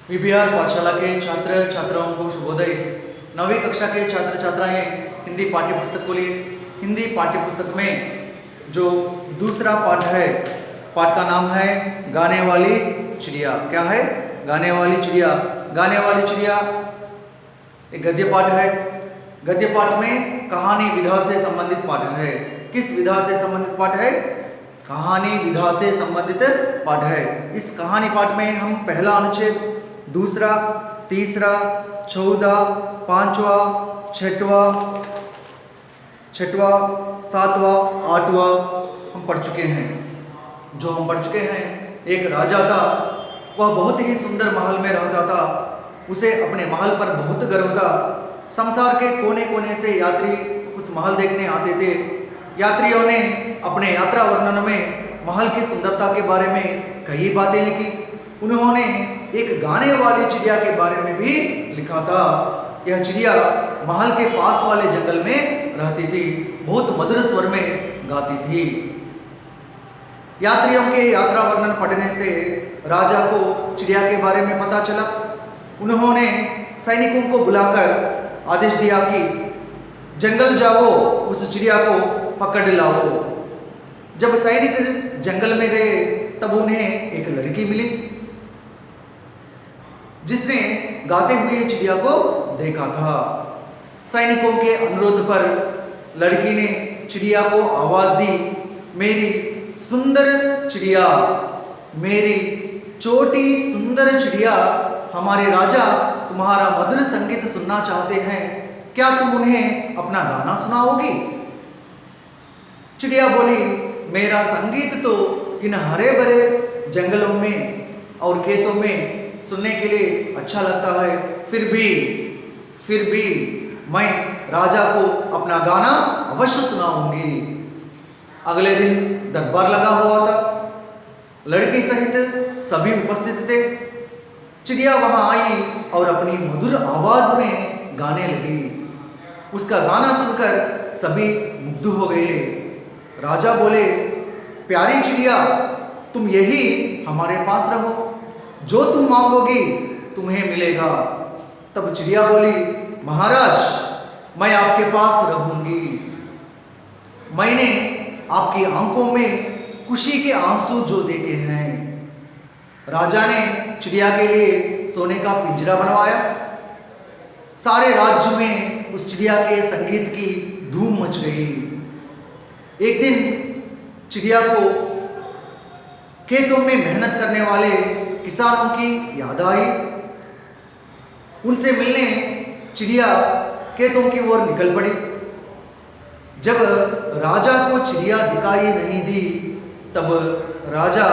VBR पाठशाला के छात्र छात्राओं को शुभोदय। 9वीं कक्षा के छात्र छात्राएं हिंदी पाठ्य पुस्तक को लिए हिंदी पाठ्य पुस्तक में जो दूसरा पाठ है, पाठ का नाम है गाने वाली चिड़िया। क्या है? गाने वाली चिड़िया। गाने वाली चिड़िया एक गद्य पाठ है। गद्य पाठ में कहानी विधा से संबंधित पाठ है। किस विधा से संबंधित पाठ है? कहानी विधा से संबंधित पाठ है। इस कहानी पाठ में हम पहला अनुच्छेद, दूसरा, तीसरा, चौथा, पांचवा, छठवा, सातवां, आठवां हम पढ़ चुके हैं। जो हम पढ़ चुके हैं, एक राजा था, वह बहुत ही सुंदर महल में रहता था। उसे अपने महल पर बहुत गर्व था। संसार के कोने कोने से यात्री उस महल देखने आते थे। यात्रियों ने अपने यात्रा वर्णन में महल की सुंदरता के बारे में कई बातें लिखी। उन्होंने एक गाने वाली चिड़िया के बारे में भी लिखा था। यह चिड़िया महल के पास वाले जंगल में रहती थी, बहुत मधुर स्वर में गाती थी। यात्रियों के यात्रा वर्णन पढ़ने से राजा को चिड़िया के बारे में पता चला। उन्होंने सैनिकों को बुलाकर आदेश दिया कि जंगल जाओ, उस चिड़िया को पकड़ लाओ। जब सैनिक जंगल में गए तब उन्हें एक लड़की मिली जिसने गाते हुए चिड़िया को देखा था। सैनिकों के अनुरोध पर लड़की ने चिड़िया को आवाज दी, मेरी सुंदर चिड़िया, मेरी छोटी सुंदर चिड़िया, हमारे राजा तुम्हारा मधुर संगीत सुनना चाहते हैं, क्या तुम उन्हें अपना गाना सुनाओगी? चिड़िया बोली, मेरा संगीत तो इन हरे भरे जंगलों में और खेतों में सुनने के लिए अच्छा लगता है, फिर भी मैं राजा को अपना गाना अवश्य सुनाऊंगी। अगले दिन दरबार लगा हुआ था। लड़की सहित सभी उपस्थित थे। चिड़िया वहां आई और अपनी मधुर आवाज में गाने लगी। उसका गाना सुनकर सभी मुग्ध हो गए। राजा बोले, प्यारी चिड़िया, तुम यही हमारे पास रहो, जो तुम मांगोगी तुम्हें मिलेगा। तब चिड़िया बोली, महाराज, मैं आपके पास रहूंगी। मैंने आपकी आंखों में खुशी के आंसू जो देखे हैं। राजा ने चिड़िया के लिए सोने का पिंजरा बनवाया। सारे राज्य में उस चिड़िया के संगीत की धूम मच गई। एक दिन चिड़िया को खेतों में मेहनत करने वाले किसानों की याद आई। उनसे मिलने चिड़िया खेतों की ओर निकल पड़ी। जब राजा को चिड़िया दिखाई नहीं दी तब राजा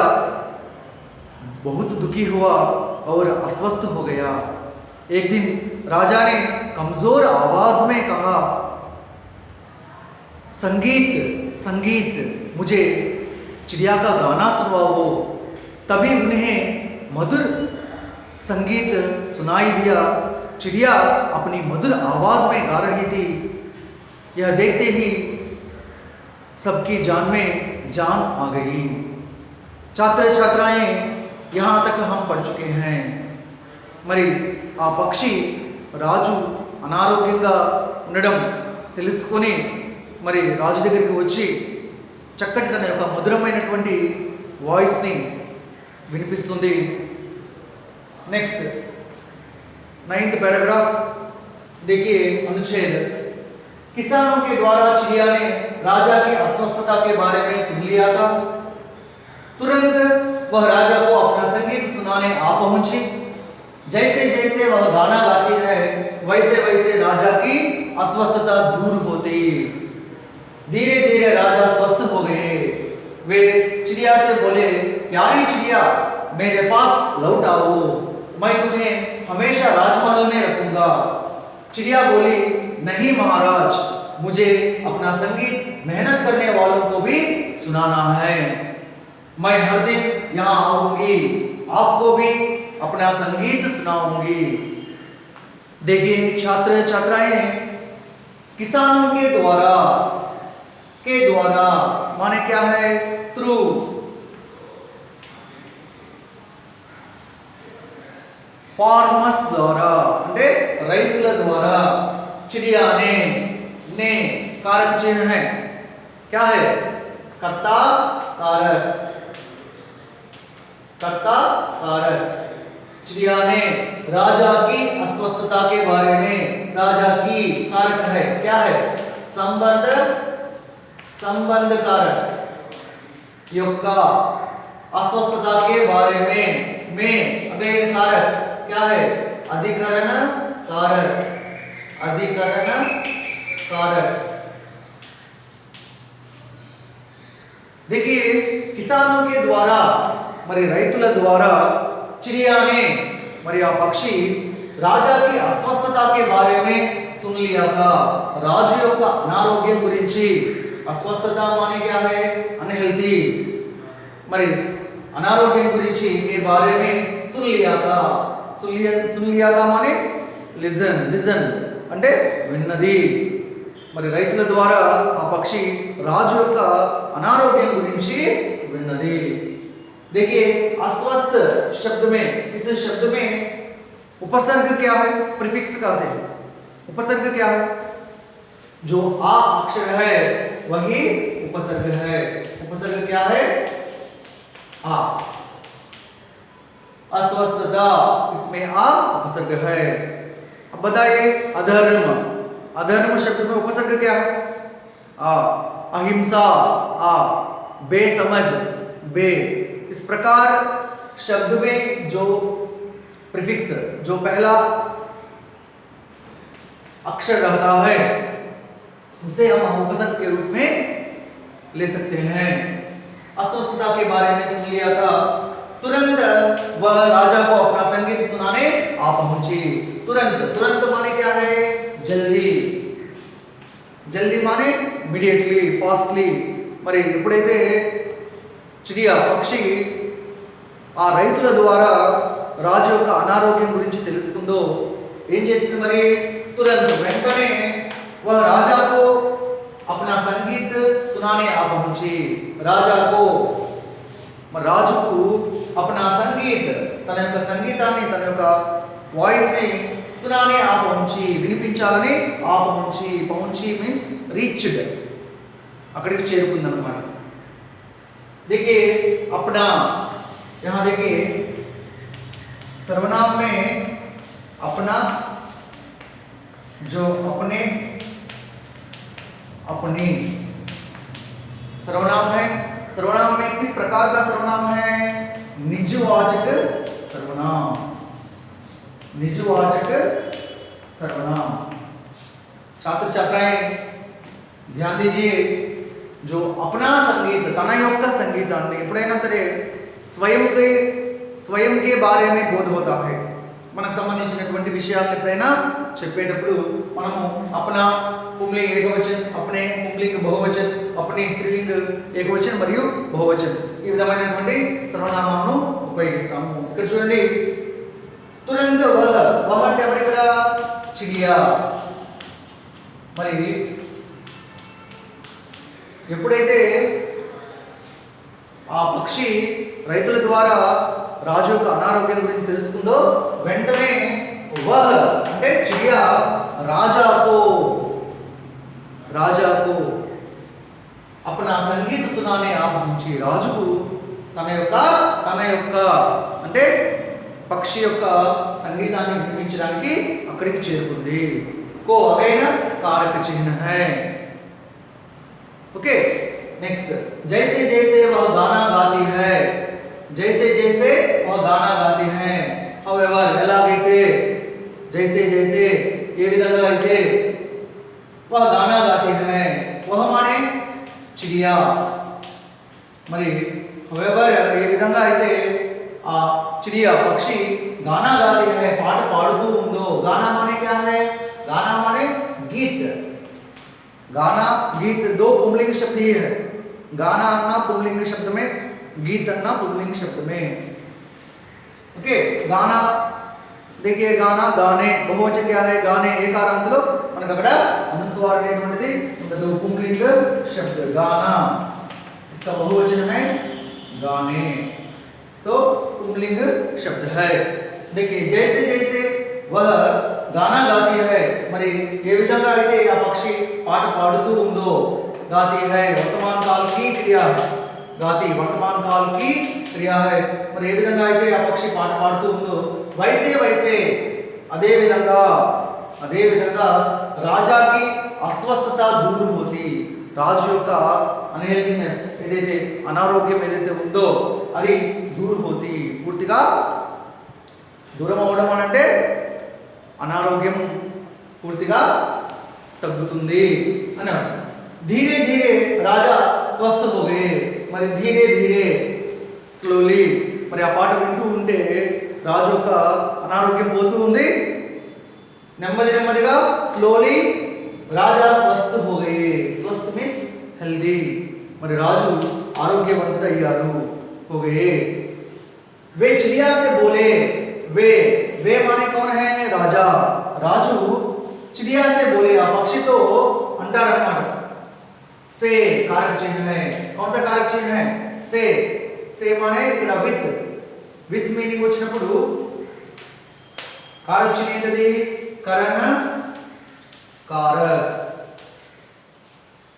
बहुत दुखी हुआ और अस्वस्थ हो गया। एक दिन राजा ने कमजोर आवाज में कहा, संगीत, मुझे चिड़िया का गाना सुनवाओ। तभी उन्हें मधुर संगीत सुनाई दिया। चिड़िया अपनी मधुर आवाज में गा रही थी। यह देखते ही सबकी जान में जान आ गई। छात्र छात्राएं यहाँ तक हम पढ़ चुके हैं। మరి ఆ పక్షి రాజు అనారోగ్యంగా ఉండడం తెలుసుకొని మరి రాజు దగ్గరికి వచ్చి చక్కటి తన యొక్క మధురమైనటువంటి వాయిస్ని వినిపిస్తుంది। नेक्स्ट 9th पैराग्राफ देखिए, अनुच्छेद, किसानों के द्वारा चिड़िया ने राजा की अस्वस्थता के बारे में सुन लिया था। तुरंत वह राजा को अपना संगीत सुनाने आ पहुंची। जैसे जैसे वह गाना गाती है वैसे वैसे राजा की अस्वस्थता दूर होती। धीरे धीरे राजा स्वस्थ हो गए। वे चिड़िया से बोले, प्यारी चिड़िया, मेरे पास लौट आओ, मैं तुम्हें हमेशा राजमहल में रखूंगा। चिड़िया बोली, नहीं महाराज, मुझे अपना संगीत मेहनत करने वालों को भी सुनाना है। मैं हर दिन यहाँ आऊंगी, आपको भी अपना संगीत सुनाऊंगी। देखिए छात्र छात्राएं, किसानों के द्वारा माने क्या है? थ्रू। फार्मर्स द्वारा అంటే రైతుల ద్వారా चिड़िया ने कारक चिन्ह है क्या है कर्ता कारक चिड़िया ने राजा की अस्वस्थता के बारे में राजा की कारक है क्या है संबंध कारक యొక్క अस्वस्थता के बारे में अगले कारक क्या है अधिकरण कारक देखिए किसानों के द्वारा మరి రైతుల ద్వారా चिड़िया ने మరి ఆ పక్షి రాజా की अस्वस्थता के बारे में सुन लिया था రాజు యొక్క అనారోగ్యం గురించి अस्वस्थता माने क्या है अनहेल्दी మరి अनारोग्యం గురించి के बारे में सुन लिया था माने लिजन అంటే విన్నది మరి రైతుల ద్వారా ఆ పక్షి రాజు యొక్క అనారోగ్యం గురించి విన్నది देखिए अस्वस्थ शब्द में इस शब्द में उपसर्ग क्या है प्रीफिक्स कहते हैं उपसर्ग क्या है जो आ अक्षर है वही उपसर्ग है उपसर्ग क्या है आ अस्वस्थता इसमें आ उपसर्ग है अब बताइए अधर्म शब्द में उपसर्ग क्या है आ अहिंसा आ बेसमझ बे इस प्रकार शब्द में जो प्रीफिक्स जो पहला अक्षर रहता है उसे हम उपसर्ग के रूप में ले सकते हैं अस्वस्थता के बारे में सुन लिया था तुरंत वह राजा को अपना संगीत सुनाने आ पहुंची तुरंत माने क्या है जल्दी माने इमीडिएटली फास्टली మరి ఎప్పుడైతే चिड़िया పక్షి ఆ రైతుల ద్వారా రాజు యొక్క అనారోగ్యం గురించి తెలుసుకుందో ఏం చేసింది మరి तुरंत వెంటనే वह राजा को अपना संगीत सुनाने आ पहुंची राजा को రాజుకు अपना संगीत తన యొక్క సంగీతాన్ని తన యొక్క వాయిస్ ని सुनाने आ पहुंची వినిపించాలని ఆ పहुंची మీన్స్ రీచ్డ్ అక్కడికి చేరుకుందన్నమాట देखिए अपना यहाँ देखिए सर्वनाम में अपना जो अपनी सर्वनाम है सर्वनाम में किस प्रकार का सर्वनाम है निजवाचक सर्वनाम छात्र छात्राएं ध्यान दीजिए जो अपना संगीत तन యొక్క సంగీతాన్ని ఎప్పుడైనా సరే స్వయం के बारे में बोध होता है మనకు సంబంధించినటువంటి విషయాలను ఎప్పుడైనా చెప్పేటప్పుడు మనము अपना పుంలింగ ఏకవచన अपने పుంలింగ బహువచన अपनी స్త్రీలింగ ఏకవచన మరియు బహువచన ఈ విధమైనటువంటి సర్వనామాలను ఉపయోగిస్తాము ఇక్కడ చూడండి तुरंत वह అంటే ఎవరు ఇక్కడ चिड़िया మరి ఎప్పుడైతే ఆ పక్షి రైతుల ద్వారా రాజు యొక్క అనారోగ్యం గురించి తెలుసుకుందో వెంటనే वह అంటే चिड़िया राजा को अपना संगीत सुनाने आ पहुंची రాజుకు తన యొక్క అంటే పక్షి యొక్క సంగీతాన్ని వినిపించడానికి అక్కడికి చేరుకుంది को अगेन कारक चिन्ह है ओके नेक्स्ट जैसे वह गाना गाती है however ఎలాగైతే जैसे ये విధంగా అయితే वह गाना गाती है वह माने चिड़िया మరి however ये విధంగా అయితే आ चिड़िया पक्षी गाना गाती है पाठ पाड़तू ఉందో गाना माने क्या है गाना माने गीत गाना गीत दो पुंलिंग शब्द ही है गाना अन्ना पुंलिंग शब्द में गीत अन्ना पुंलिंग शब्द में ओके गाना देखिए गाना गाने बहुवचन क्या है गाने ఏకారాంతలో మనకు అక్కడ అనుస్వార అనేటువంటిది ఉండదు పుంలింగ शब्द गाना इसका बहुवचन है गाने सो पुंलिंग शब्द है देखिए जैसे जैसे वह गाना गाती है మరి ఏ విధంగా అయితే ఆ పక్షి పాట పాడుతూ ఉందో गाती है वर्तमान काल की क्रिया है गाती वर्तमान काल की क्रिया है మరి ఏ విధంగా అయితే ఆ పక్షి పాట పాడుతూ ఉందో वैसे वैसे అదే విధంగా రాజాకి అస్వస్థత దూరం అవుతుంది రాజు యొక్క అన్హెల్తీనెస్ ఏదైతే అనారోగ్యం ఏదైతే ఉందో అది దూరం అవుతుంది పూర్తిగా దూరం అవడం అంటే అనారోగ్యం పూర్తిగా తగ్గుతుంది అని धीरे धीरे राजा स्वस्थ हो गए మరి धीरे धीरे స్లోలీ మరి ఆ పాట వింటూ ఉంటే రాజు యొక్క అనారోగ్యం పోతూ ఉంది నెమ్మదిగా స్లోలీ రాజా స్वस्थ हो गए स्वस्थ మీన్స్ హెల్దీ మరి రాజు ఆరోగ్యవంతుడయ్యారు हो गए वे चिड़िया से बोले वे माने कौन है राजा राजू चिड़िया से बोले आ पक्षी तो अंटारన్నమాట से कारक चिन्ह है कौन सा कारक चिन्ह है से माने ఇక్కడ విత్ మీనింగ్ వచ్చినప్పుడు कारक चिन्ह ఏంటది కరణ कारक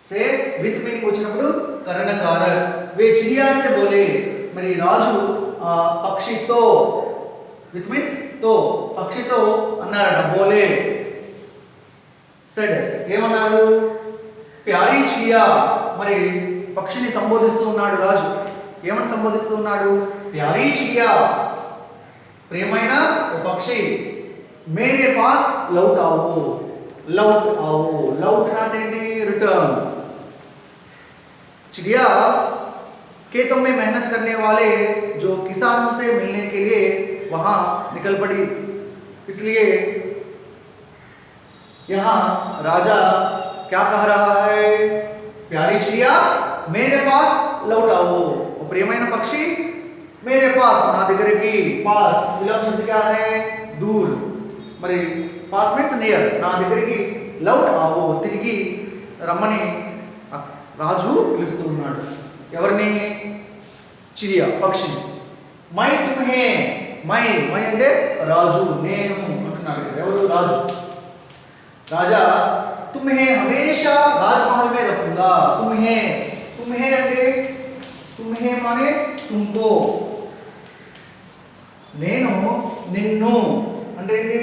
से विత్ మీనింగ్ వచ్చినప్పుడు కరణ कारक वे चिड़िया से बोले మరి రాజు పక్షితో విత్ మీన్స్ తో పక్షితో అన్నారట బోలే సెడ్ ఏమన్నారు ప్యారీ చిడియా మరి పక్షిని సంబోధిస్తూ ఉన్నాడు రాజు ఏమని సంబోధిస్తూ ఉన్నాడు ప్యారీ చిడియా ప్రియమైన ఓ పక్షి మేరే పాస్ లౌట్ आओ లౌట్ అంటే ఏంటి రిటర్న్ चिड़िया खेतों में मेहनत करने वाले जो किसानों से मिलने के लिए वहां निकल पड़ी इसलिए यहाँ राजा क्या कह रहा है प्यारी चिड़िया मेरे पास लौट आओ प्रियమైన పక్షి मेरे पास నా దగ్గరికి पास విలోమ శబ్ద क्या है दूर మరి पास మీన్స్ నియర్ నా దగ్గరికి లౌట్ आओ తిరిగి రమ్మని రాజు పిలుస్తూ ఉన్నాడు ఎవరిని చిడియా పక్షి మై తుమ్హే మై అంటే రాజు నేను అంటున్నాడు ఎవరు రాజు రాజా తుమ్హే హమేషా రాజ్మహల్ మే రఖూంగా తుమ్హే అంటే తుమ్హే మానే తుమ్కో నేను నిన్ను అంటే ఏంటి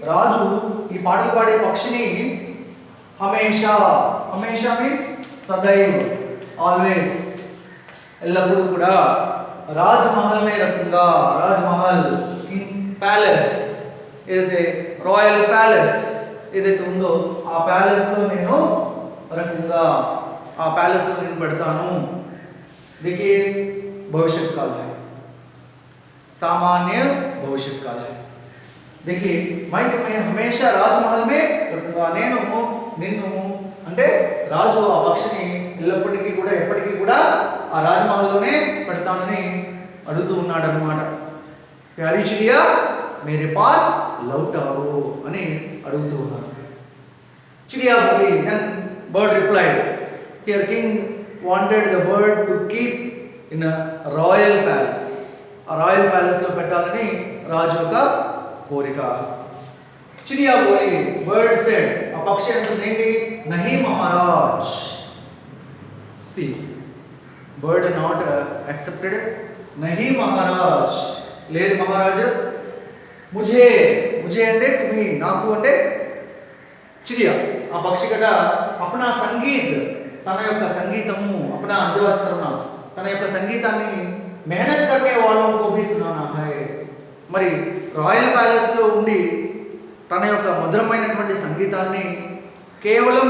రాజు ఈ పాటలు పాడే పక్షిని హమేషా మీన్స్ సదైవ్ ఆల్వేస్ ఎల్లప్పుడూ కూడా రాజ్మహల్ మే రఖూంగా రాజ్మహల్ కింగ్స్ ప్యాలెస్ ఏదైతే రాయల్ ప్యాలెస్ ఏదైతే ఉందో ఆ ప్యాలెస్ లో నేను రఖూంగా ఆ ప్యాలెస్ లో నేను పెడతాను देखिए भविष्य काल है सामान्य भविष्य काल है देखिए मैं तुम्हें हमेशा राजमहल में रखूंगा నేను నిన్ను అంటే రాజు ఆ పక్షిని ఎల్లప్పటికీ కూడా ఎప్పటికీ కూడా ఆ రాజమహల్లోనే పెడతానని అడుగుతూ ఉన్నాడు అన్నమాట ప్యారీ చిడియా मेरे पास लौट आओ అని అడుగుతూ ఉన్నాడు చిడియా बोली then bird replied here king wanted the bird to keep in a royal palace ఆ రాయల్ ప్యాలెస్ లో పెట్టాలని రాజు యొక్క కోరిక चिड़िया बोली बर्ड सेड ఆ పక్షి అంటుంది ఏంటి नहीं महाराज सी बर्ड not accepted नहीं महाराज లేదు మహారాజు मुझे అంటే तुम्ही నాకు అంటే चिड़िया ఆ పక్షి కట अपना संगीत తన యొక్క సంగీతము अपना అంజవాస్తరణ తన యొక్క సంగీతాన్ని मेहनत करने वालों को भी सुनाना है మరి రాయల్ ప్యాలెస్ లో ఉండి తన యొక్క మధురమైనటువంటి సంగీతాన్ని కేవలం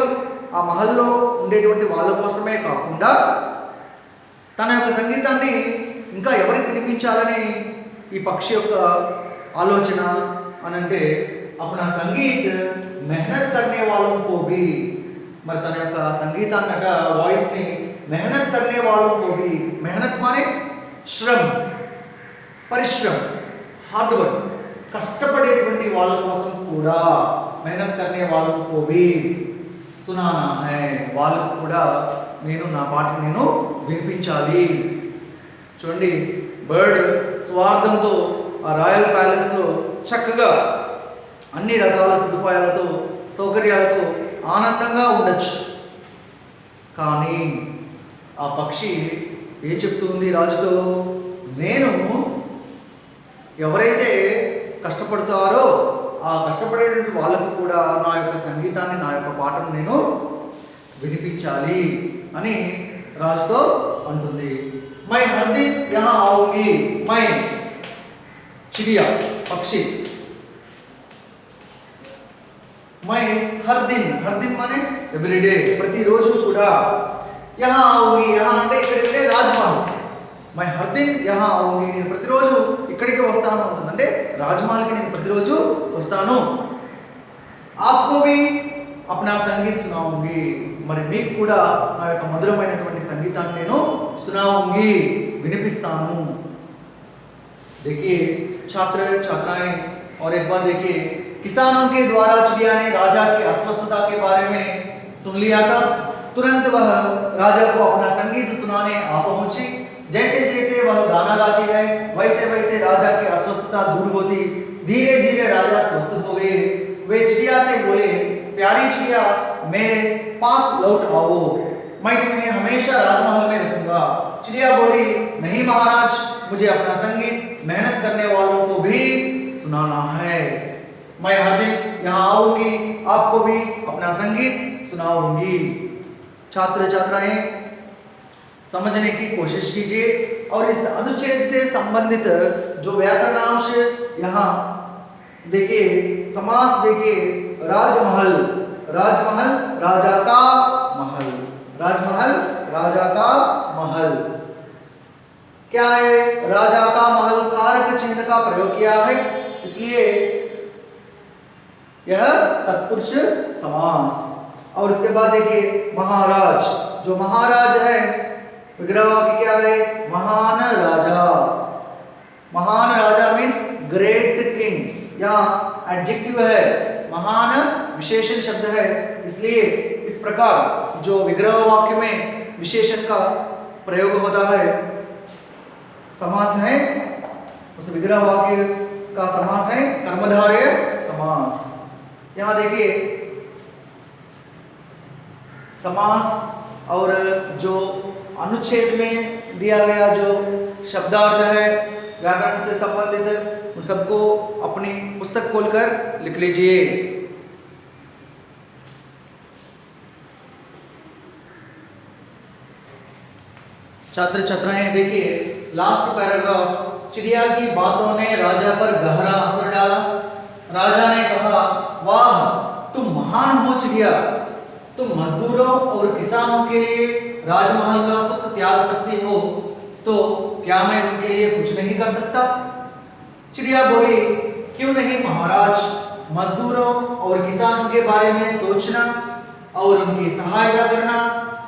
ఆ మహల్లో ఉండేటువంటి వాళ్ళ కోసమే కాకుండా తన యొక్క సంగీతాన్ని ఇంకా ఎవరికి వినిపించాలని ఈ పక్షి యొక్క ఆలోచన అనంటే अपना संगीत मेहनत करने वालों को भी మరి తన యొక్క సంగీతాన్నట వాయిస్ ని मेहनत करने वालों को भी मेहनत माने శ్రమ పరిశ్రమ హార్డ్ వర్క్ కష్టపడేటువంటి వాళ్ళ కోసం కూడా मेहनत करने वालों को भी सुनाना है వాళ్ళకు కూడా నేను నా పాటను నేను వినిపించాలి చూడండి బర్డ్ స్వార్థంతో ఆ రాయల్ ప్యాలెస్లో చక్కగా అన్ని రకాల సదుపాయాలతో సౌకర్యాలతో ఆనందంగా ఉండొచ్చు. కానీ ఆ పక్షి ఏం చెప్తుంది రాజుతో, నేను ఎవరైతే కష్టపడతారో ఆ కష్టపడేటువంటి వాళ్ళకు కూడా నా యొక్క సంగీతాన్ని, నా యొక్క పాటను నేను వినిపించాలి అని రాజుతో అంటుంది. మై హర్దిన్ యహా ఆऊंगी, మై చిడియా పక్షి, మై హర్దిన్, హర్దిన్ మానే ఎవ్రీడే, ప్రతిరోజు కూడా, యహా ఆऊंगी, యహా అంటే ఇక్కడికంటే రాజ్మహల్, మై హర్దిన్ యహా ఆऊंगी, నేను ప్రతిరోజు ఇక్కడికి వస్తాను అంటుంది. అంటే రాజ్మహల్కి నేను ప్రతిరోజు వస్తాను. ఆప్కో భీ అప్నా సంగీత్ సునాऊंगी, మరి మీకు కూడా నా యొక్క మధురమైనటువంటి సంగీతాన్ని నేను సునాऊंगी, వినిపిస్తాను. देखिए छात्र छात्राएं, और एक बार देखिए किसानों के द्वारा चिड़िया ने राजा की अस्वस्थता के बारे में सुन लिया था। तुरंत वह राजा को अपना संगीत सुनाने आ पहुंची। जैसे जैसे वह गाना गाती है वैसे वैसे राजा की अस्वस्थता दूर होती। धीरे धीरे राजा स्वस्थ हो गए। वे चिड़िया से बोले, प्यारी चिड़िया, मेरे पास लौट आओ, मैं तुम्हें हमेशा राजमहल में रखूंगा। चिड़िया बोली, नहीं महाराज, मुझे अपना संगीत मेहनत करने वालों को भी सुनाना है। मैं हर दिन यहाँ आऊंगी, आपको भी अपना संगीत सुनाऊंगी। छात्र छात्राएं समझने की कोशिश कीजिए और इस अनुच्छेद से संबंधित जो व्याकरणांश यहाँ देखिए, समास देखिए, राजमहल, राजमहल राजा का महल, राजमहल राजा का महल, क्या है, राजा का महल कारक चिन्ह का प्रयोग किया है, इसलिए यह तत्पुरुष समास। और इसके बाद देखिए महाराज, जो महाराज है विग्रह वाक्य क्या है, महान राजा, महान राजा मीन्स ग्रेट किंग, यहाँ एडजेक्टिव है, महान विशेषण शब्द है, इसलिए इस प्रकार जो विग्रह वाक्य में विशेषण का प्रयोग होता है, समास है, उस विग्रह वाक्य का समास है कर्मधारय समास। यहाँ देखिए समास और जो अनुच्छेद में दिया गया जो शब्दार्थ है व्याकरण से संबंधित, उन सबको अपनी पुस्तक खोलकर लिख लीजिए। छात्र छात्राएं देखिए लास्ट पैराग्राफ, चिड़िया की बातों ने राजा पर गहरा असर डाला। राजा ने कहा, वाह तुम महान हो चिड़िया, तुम मजदूरों और किसानों के लिए राजमहल का सुख त्याग सकती हो, तो क्या मैं उनके लिए कुछ नहीं कर सकता? चिड़िया बोली, क्यों नहीं महाराज, मजदूरों और किसानों के बारे में सोचना और उनकी सहायता करना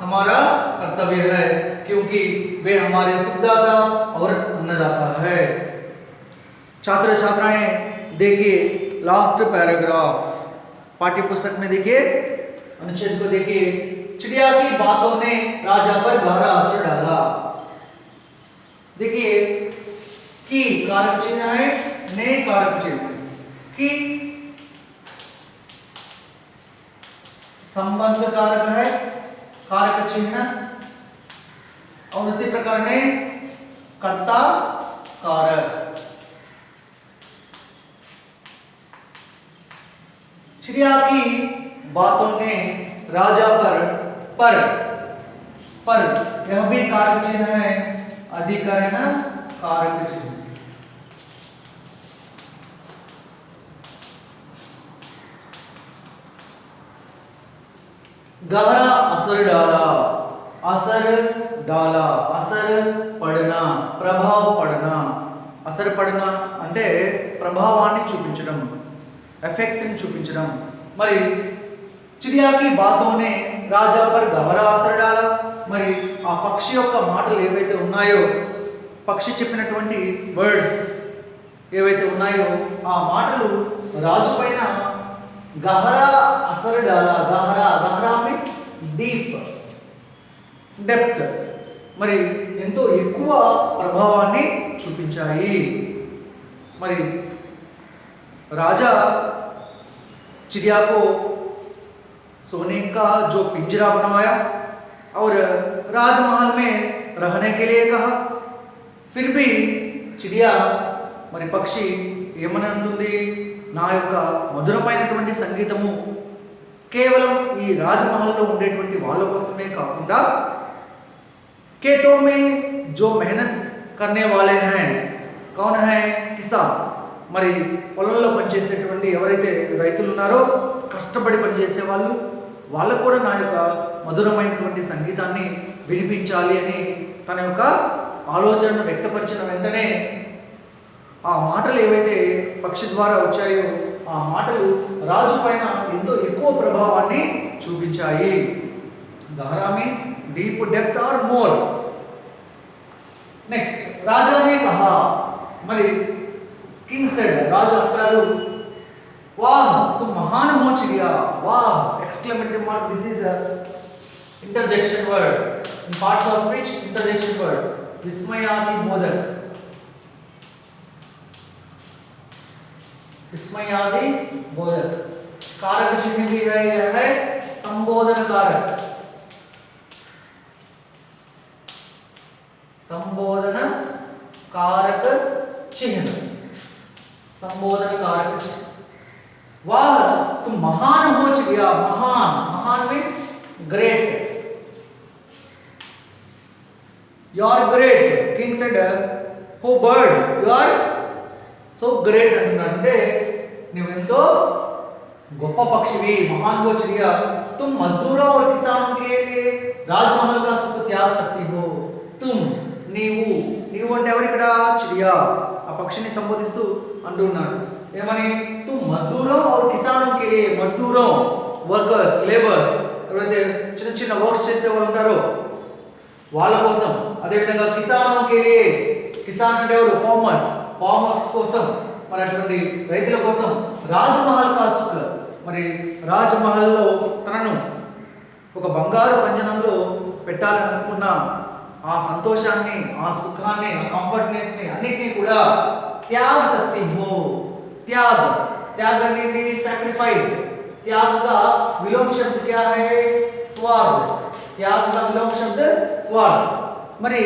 हमारा कर्तव्य है, क्योंकि वे हमारे सुखदाता और अन्नदाता है। छात्र छात्राएं देखिए लास्ट पैराग्राफ, पाठ्य पुस्तक में देखिए अनुच्छेद को देखिए, चिड़िया की बातों ने राजा पर गहरा असर डाला। देखिए की कारक चिन्ह है, ने कारक चिन्ह, की संबंध कारक है, कारक चिन्ह, और उसी प्रकार ने कर्ता कारक। चिड़िया की बातों ने राजा पर यह भी कारक चिन्ह है, अधिकरण कारक चिन्ह। गहरा असर डाला, असर डाला, असर पड़ना, ప్రభావ పడనా, అసర్ పడనా అంటే ప్రభావాన్ని చూపించడం, ఎఫెక్ట్ని చూపించడం। మరి चिड़िया की बातों ने राजा पर गहरा असर डाला, మరి ఆ పక్షి యొక్క మాటలు ఏవైతే ఉన్నాయో, పక్షి చెప్పినటువంటి వర్డ్స్ ఏవైతే ఉన్నాయో ఆ మాటలు రాజు పైన గహరా అసర్ డాలా, గహరా, గహరా మీన్స్ డీప్, డెప్త్, మరి ఎంతో ఎక్కువ ప్రభావాన్ని చూపించాయి। మరి राजा चिड़िया को सोने का जो पिंजरा बनवाया और राजमहल में रहने के लिए कहा। फिर भी चिड़िया మరి పక్షి ఏమని అంటుంది, నా యొక్క మధురమైనటువంటి సంగీతము కేవలం ఈ రాజమహల్లో ఉండేటువంటి వాళ్ళ కోసమే కాకుండా खेतों में जो मेहनत करने वाले हैं, कौन है, किसान, మరి పొలంలో పనిచేసేటువంటి ఎవరైతే రైతులు ఉన్నారో కష్టపడి పనిచేసే వాళ్ళకు కూడా నా యొక్క మధురమైనటువంటి సంగీతాన్ని వినిపించాలి అని తన యొక్క ఆలోచనను వ్యక్తపరిచిన వెంటనే ఆ మాటలు ఏవైతే పక్షి ద్వారా వచ్చాయో ఆ మాటలు రాజు పైన ఎంతో ఎక్కువ ప్రభావాన్ని చూపించాయి. Gahra means deep, depth or more. Next రాజానే కహా, మరి కింగ్ సెడ్, రాజు అంటారు, వాహ్ తుమ్ మహాన్ హో చిడియా, వాహ్ exclamatory mark, this is interjection word, in parts of speech interjection word, విస్మయాది బోధక్, विस्मयादि बोधक. कारक चिन्ह भी है, यह है संबोधन कारक, संबोधन कारक चिन्ह, संबोधन कारक चिन्ह. वाह तुम महान हो चिड़िया, महान, महान means great, you are great. King said, oh bird, you are so great అంటున్నాడు. అంటే నువ్వెంతో గొప్ప పక్షివి, మహాన్ హో చిడియా, తుమ్ మజ్దూరా और किसानों के लिए राजमहल का सुख त्याग सकती हो. తుమ్ నీవు అంటే ఎవరు ఇక్కడ, చిడియా, ఆ పక్షిని సంబోధిస్తూ అంటున్నాడు. ఏమని, తుమ్ మజ్దూరా और किसानों के लिए, మజ్దూరో వర్కర్స్, లేబర్స్, ఎవరైతే చిన్న చిన్న వర్క్స్ చేసే వాళ్ళు ఉంటారో వాళ్ళ కోసం, అదేవిధంగా కిసానోं के लिए, కిసాన్ అంటే ఎవరు, ఫార్మర్స్ కోసం, మరి అటువంటి రైతుల కోసం రాజమహల్ కా సుఖ్, మరి రాజమహల్లో తనను ఒక బంగారు పంజరంలో పెట్టాలని అనుకున్న ఆ సంతోషాన్ని, ఆ సుఖాన్ని, ఆ కంఫర్ట్నెస్ని అన్నిటినీ కూడా త్యాగ్ సక్తి హో. త్యాగ్ అంటే సాక్రిఫైస్. త్యాగ్ కా విలోమ శబ్ద క్యా హై, స్వార్థ్. త్యాగ్ కా విలోమ శబ్ద స్వార్థ్. మరి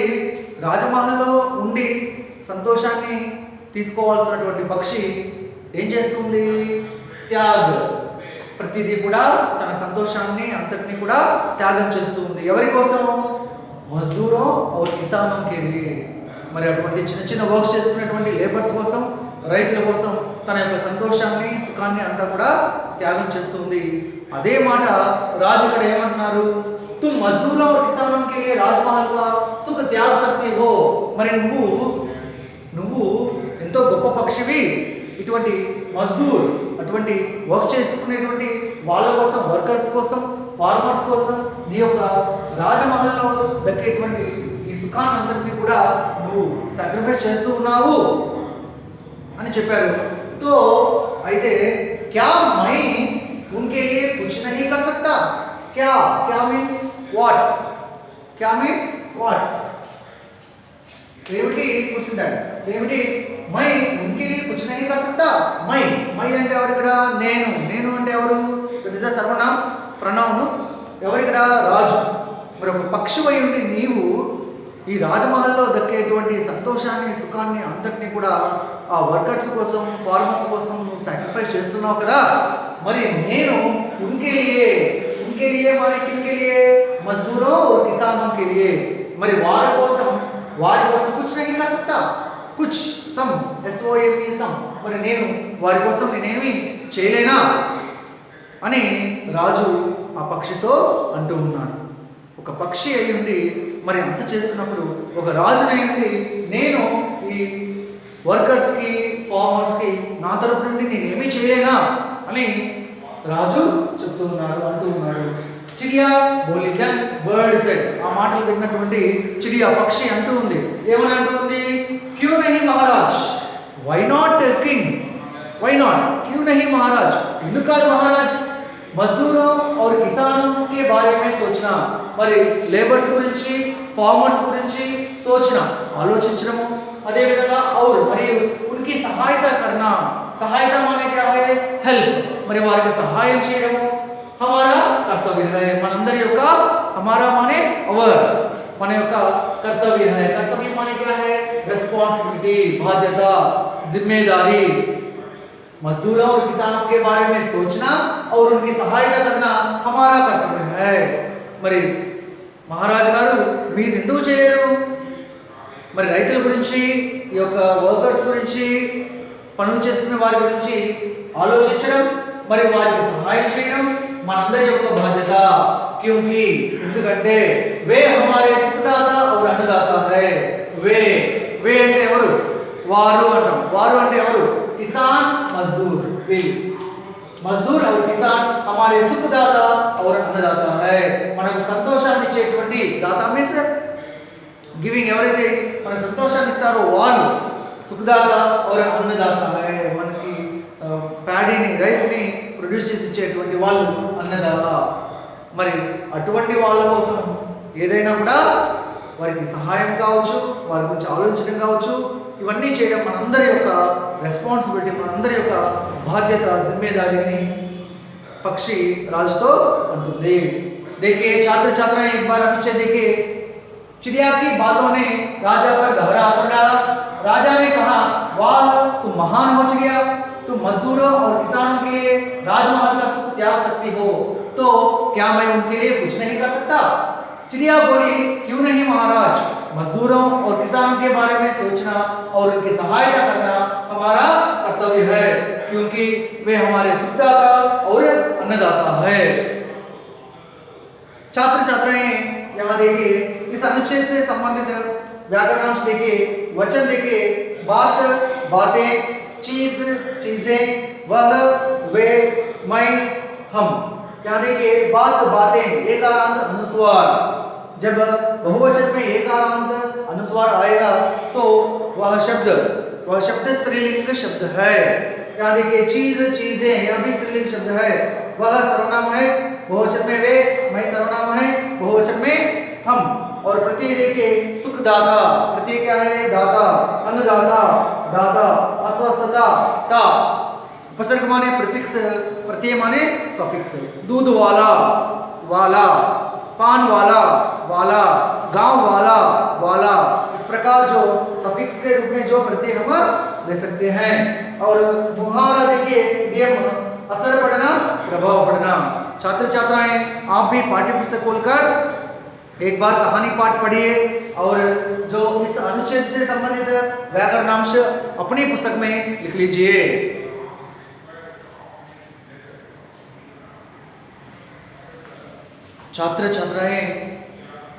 రాజమహల్లో ఉండి సంతోషాన్ని తీసుకోవాల్సినటువంటి పక్షి ఏం చేస్తుంది, త్యాగ్, ప్రతిదీ కూడా తన సంతోషాన్ని అంతటినీ కూడా త్యాగం చేస్తూ ఉంది. ఎవరి కోసం, మజ్దూరో और किसानों के लिए, మరి అటువంటి చిన్న చిన్న వర్క్స్ చేసుకునేటువంటి లేబర్స్ కోసం, రైతుల కోసం తన యొక్క సంతోషాన్ని, సుఖాన్ని అంతా కూడా త్యాగం చేస్తుంది. అదే మాట రాజు ఇక్కడ ఏమంటున్నారు, తుమ్ మజ్దూరా और किसानों के लिए రాజమహల్ కా సుఖ త్యాగ సక్తి హో. మరి నువ్వు ఎంతో గొప్ప పక్షివి, ఇటువంటి మజ్దూర్, అటువంటి వర్క్ చేసుకునేటువంటి వాళ్ళ కోసం, వర్కర్స్ కోసం, ఫార్మర్స్ కోసం నీ యొక్క రాజమహల్లో దక్కేటువంటి ఈ సుఖాన్ని అందరినీ కూడా నువ్వు సాక్రిఫైస్ చేస్తూ ఉన్నావు అని చెప్పారు. తో అయితే క్యా మై ఉన్కే లియే కుచ్ నహీ కర్ సక్తా. క్యా మీన్స్ వాట్, క్యా మీన్స్ వాట్, ఏమిటి క్వశ్చన్ దాట్, ఏమిటి, మై ఉన్కే లియే కుచ్ నహీ కర్ సక్తా. మై అంటే ఎవరు ఇక్కడ, నేను అంటే ఎవరు, ఇట్ ఇస్ అ సర్వనామ్ ప్రణౌన్. ఎవరు ఇక్కడ, రాజు. మరి ఒక పక్షివై ఉండి నీవు ఈ రాజమహల్లో దక్కేటువంటి సంతోషాన్ని, సుఖాన్ని అంతటినీ కూడా ఆ వర్కర్స్ కోసం, ఫార్మర్స్ కోసం నువ్వు సాక్రిఫైస్ చేస్తున్నావు కదా. మరి నేను ఉన్కే లియే మరి కిన్కే లియే, మజ్దూరో और किसानों के लिए, మరి వారి కోసం కుచ్ నహీ కర్ సక్తా. కుచ్ సమ్, SOME సమ్, మరి నేను వారి కోసం నేనేమి చేయలేనా అని రాజు ఆ పక్షితో అంటూ ఉన్నాడు. ఒక పక్షి అయి ఉండి మరి అంత చేస్తున్నప్పుడు, ఒక రాజుని అయి ఉండి నేను ఈ వర్కర్స్కి, ఫార్మర్స్కి నా తరపు నుండి నేనేమీ చేయలేనా అని రాజు చెప్తూ ఉన్నాడు, అంటూ ఉన్నాడు. చిడియా బోలి, దెన్ బర్డ్ సెడ్, ఆ మాటలు విన్నటువంటి చిడియా పక్షి అంటూ ఉంది, ఏమని అంటూ ఉంది, క్యూ నహీ Maharaj, why not king, why not, క్యూ నహీ మహారాజ్, ఎందుకు కాదు మహారాజ్, మజ్దూరోं और किसानों के बारे में सोचना, మరి లేబర్స్ గురించి, ఫార్మర్స్ గురించి ఆలోచించడము, అదే విధంగా మరియు उनकी सहायता करना, सहायता माने क्या है, हेल्प, మరి వారికి సహాయం చేయడం हमारा कर्तव्य है। మనందరి యొక్క हमारा माने అవర్, మన యొక్క कर्तव्य है। कर्तव्य माने क्या है, रिस्पांसिबिलिटी, बाध्यता, जिम्मेदारी। मजदूरों और किसानों के बारे में सोचना और उनकी सहायता करना हमारा कर्तव्य है। మరి మహారాజు గారు మీరు ఎందుకు చేయరు, మరి రైతుల గురించి, ఈ యొక్క వర్కర్స్ గురించి, పనులు చేసుకునే వారి గురించి ఆలోచించడం, మరి వారికి సహాయం చేయడం మనందరి యొక్క బాధ్యత। क्योंकि ఎందుకంటే वे हमारे सुखदाता और अन्नदाता है। वे అంటే ఎవరు, వారు అంటాం। వారు అంటే ఎవరు, किसान मजदूर। वे मजदूर और किसान हमारे सुखदाता और अन्नदाता है। మనకు సంతోషాన్ని ఇచ్చేటువంటి దాత మీన్స్ గివింగ్, ఎవరైతే మనకు సంతోషాన్ని ఇస్తారో వాళ్ళు సుఖదాత और अन्नदाता है। మనకి ప్యాడీని, రైస్ని ప్రొడ్యూస్ చేసి ఇచ్చేటువంటి వాళ్ళు అన్నదాత। మరి అటువంటి వాళ్ళ కోసం ఏదైనా కూడా వారికి సహాయం కావచ్చు, వారి గురించి ఆలోచించడం కావచ్చు, ఇవన్నీ చేయడం మనందరి యొక్క రెస్పాన్సిబిలిటీ, మనందరి యొక్క బాధ్యత, జిమ్మేదారి అని పక్షి రాజుతో అంటుంది। देखिए छात्र छात्राएं एक बार पीछे देखिए, चिड़िया की बातों ने राजा पर गहरा असर डाला। राजा ने कहा, वाह तुम महान हो चिड़िया, तुम मजदूरों और किसानों के राजमहल का सुख त्याग सकती हो, तो क्या मैं उनके लिए कुछ नहीं कर सकता। चिड़िया बोली, क्यों नहीं महाराज, मजदूरों और किसानों के बारे में सोचना और उनकी सहायता करना हमारा कर्तव्य है, क्योंकि वे हमारे सुखदाता और अन्नदाता है। छात्र छात्राएं यहाँ देखिए, इस अनुच्छेद से संबंधित व्याकरणांश देखिए, वचन देखिए, बात, बातें, चीज, चीजें, वह, वे, मैं, हम। यहाँ देखिए बात, बातें, एकारांत अनुस्वार। जब बहुवचन में एकारांत अनुस्वार आएगा तो वह शब्द स्त्रीलिंग शब्द है। यहाँ देखिए चीज, चीजें, यह भी स्त्रीलिंग शब्द है। वह सर्वनाम है, बहुवचन में वे, मैं सर्वनाम है, बहुवचन में हम। और प्रत्यय देखिए सुखदाता, प्रत्यय क्या है, दाता, अन्नदाता, दाता, अस्वस्थता, ता। उपसर्ग माने प्रीफिक्स, प्रत्यय माने सफिक्स। दूध वाला, वाला, पान वाला, वाला, गांव वाला, वाला। इस प्रकार जो सफिक्स के रूप में जो प्रत्यय हम ले सकते हैं। और मुहावरा देखिए, नियम, असर पड़ना, प्रभाव पड़ना। छात्र छात्राएं आप भी पाठ्य पुस्तक खोलकर एक बार कहानी पाठ पढ़िए और जो इस अनुच्छेद से संबंधित व्याकरणांश अपनी पुस्तक में लिख लीजिए। छात्र छात्राएं,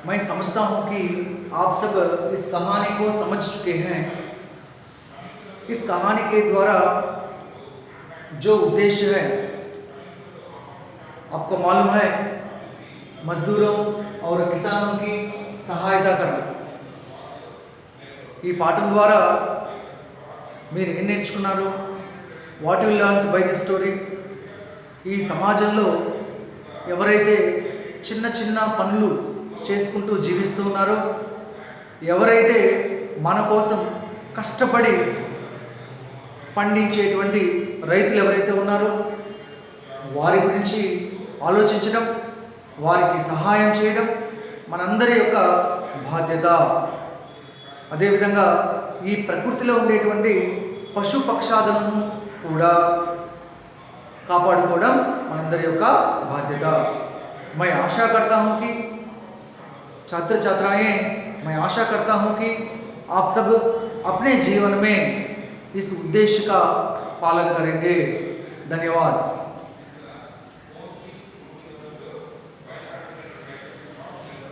मैं समझता हूं कि आप सब इस कहानी को समझ चुके हैं। इस कहानी के द्वारा जो उद्देश्य है आपको मालूम है, मजदूरों और किसानों की సహాయత करना। ఈ పాఠం ద్వారా మీరు ఏం నేర్చుకున్నారు, what you learn by this story. ఈ సమాజంలో ఎవరైతే చిన్న చిన్న పనులు చేసుకుంటూ జీవిస్తూ ఉన్నారో, ఎవరైతే మన కోసం కష్టపడి పండించేటువంటి రైతులు ఎవరైతే ఉన్నారో వారి గురించి ఆలోచించడం, వారికి సహాయం చేయడం మనందరి యొక్క బాధ్యత। అదేవిధంగా ఈ ప్రకృతిలో ఉండేటువంటి పశు పక్షాదులను కూడా కాపాడుకోవడం మనందరి యొక్క బాధ్యత। मैं आशा करता हूँ कि छात्र छात्राएं, मैं आशा करता हूँ कि आप सब अपने जीवन में इस उद्देश्य का पालन करेंगे। धन्यवाद।